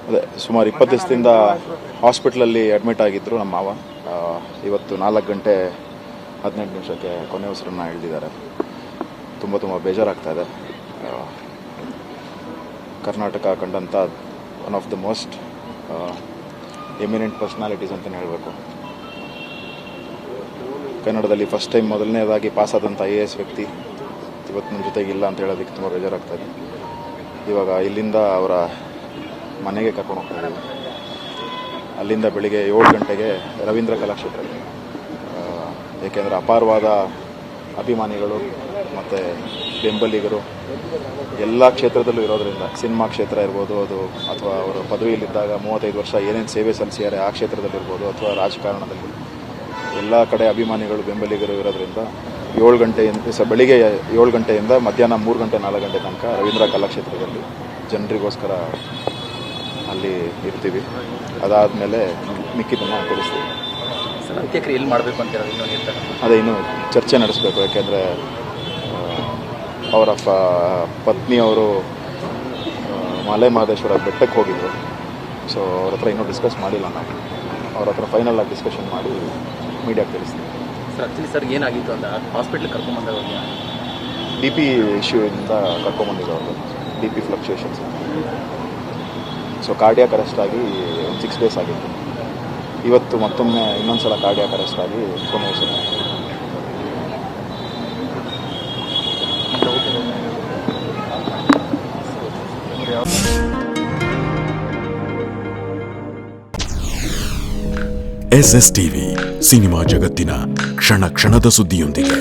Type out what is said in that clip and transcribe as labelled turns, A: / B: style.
A: ಅದೇ ಸುಮಾರು 20 ದಿವಸದಿಂದ ಹಾಸ್ಪಿಟ್ಲಲ್ಲಿ ಅಡ್ಮಿಟ್ ಆಗಿದ್ದರು ನಮ್ಮ ಮಾವ. ಇವತ್ತು 4 ಗಂಟೆ 18 ನಿಮಿಷಕ್ಕೆ ಕೊನೆ ಉಸಿರನ್ನು ಹಿಡಿದಿದ್ದಾರೆ. ತುಂಬ ಬೇಜಾರಾಗ್ತಾಯಿದೆ. ಕರ್ನಾಟಕ ಕಂಡಂಥ one of the most eminent personalities ಅಂತಲೇ ಹೇಳಬೇಕು. ಕನ್ನಡದಲ್ಲಿ ಫಸ್ಟ್ ಟೈಮ್ ಮೊದಲನೇದಾಗಿ ಪಾಸಾದಂಥ IAS ವ್ಯಕ್ತಿ ಇವತ್ತು ನಮ್ಮ ಜೊತೆಗೆ ಇಲ್ಲ ಅಂತ ಹೇಳೋದಕ್ಕೆ ತುಂಬ ಬೇಜಾರಾಗ್ತಾಯಿದೆ. ಇವಾಗ ಇಲ್ಲಿಂದ ಅವರ ಮನೆಗೆ ಕರ್ಕೊಂಡು ಹೋಗ್ತಾಯಿದ್ದೀವಿ. ಅಲ್ಲಿಂದ ಬೆಳಿಗ್ಗೆ 7 ಗಂಟೆಗೆ ರವೀಂದ್ರ ಕಲಾಕ್ಷೇತ್ರಕ್ಕೆ. ಏಕೆಂದರೆ ಅಪಾರವಾದ ಅಭಿಮಾನಿಗಳು ಮತ್ತು ಬೆಂಬಲಿಗರು ಎಲ್ಲ ಕ್ಷೇತ್ರದಲ್ಲೂ ಇರೋದರಿಂದ, ಸಿನಿಮಾ ಕ್ಷೇತ್ರ ಇರ್ಬೋದು ಅದು, ಅಥವಾ ಅವರು ಪದವಿಯಲ್ಲಿದ್ದಾಗ 35 ವರ್ಷ ಏನೇನು ಸೇವೆ ಸಲ್ಲಿಸಿದ್ದಾರೆ ಆ ಕ್ಷೇತ್ರದಲ್ಲಿರ್ಬೋದು, ಅಥವಾ ರಾಜಕಾರಣದಲ್ಲಿ ಎಲ್ಲ ಕಡೆ ಅಭಿಮಾನಿಗಳು ಬೆಂಬಲಿಗರು ಇರೋದ್ರಿಂದ 7 ಗಂಟೆಯಿಂದ ಬೆಳಿಗ್ಗೆ 7 ಗಂಟೆಯಿಂದ ಮಧ್ಯಾಹ್ನ 3 ಗಂಟೆ 4 ಗಂಟೆ ತನಕ ರವೀಂದ್ರ ಕಲಾಕ್ಷೇತ್ರದಲ್ಲಿ ಜನರಿಗೋಸ್ಕರ ಅಲ್ಲಿ ಇರ್ತೀವಿ. ಅದಾದಮೇಲೆ ಮಿಕ್ಕಿದ್ದನ್ನು ತಿಳಿಸ್ತೀವಿ.
B: ಅಂತ್ಯಕ್ರಿಯೆ ಎಲ್ಲಿ ಮಾಡಬೇಕು ಅಂತ
A: ಅದೇ ಇನ್ನೂ ಚರ್ಚೆ ನಡೆಸಬೇಕು. ಯಾಕೆಂದರೆ ಅವರ ಪತ್ನಿಯವರು ಮಲೆ ಮಹದೇಶ್ವರ ಬೆಟ್ಟಕ್ಕೆ ಹೋಗಿದ್ದರು. ಸೊ ಅವ್ರ ಹತ್ರ ಇನ್ನೂ ಡಿಸ್ಕಸ್ ಮಾಡಿಲ್ಲ. ನಾವು ಅವ್ರ ಹತ್ರ ಫೈನಲ್ ಆಗಿ ಡಿಸ್ಕಷನ್ ಮಾಡಿ ಮೀಡಿಯಾಗೆ ತಿಳಿಸ್ತೀವಿ.
B: ಸರ್ ಆ್ಯಕ್ಚುಲಿ ಸರ್ ಏನಾಗಿತ್ತು ಅಂತ ಹಾಸ್ಪಿಟ್ಲಿಗೆ ಕರ್ಕೊಂಬಂದಾಗ
A: BP ಇಶ್ಯೂಯಿಂದ ಕರ್ಕೊಂಬಂದಿದ್ದು. BP fluctuations. So cardiac arrest ಆಗಿ 6 ಡೇಸ್ ಆಗಿತ್ತು. ಇವತ್ತು ಮತ್ತೊಮ್ಮೆ ಇನ್ನೊಂದು ಸಲ ಕಾರ್ಡಿಯಾಕ್ ಅರೆಸ್ಟ್ ಆಗಿ ಕೊನೆ ಉಸಿರು.
C: SSTV ಸಿನಿಮಾ ಜಗತ್ತಿನ ಕ್ಷಣ ಕ್ಷಣದ ಸುದ್ದಿಯೊಂದಿಗೆ.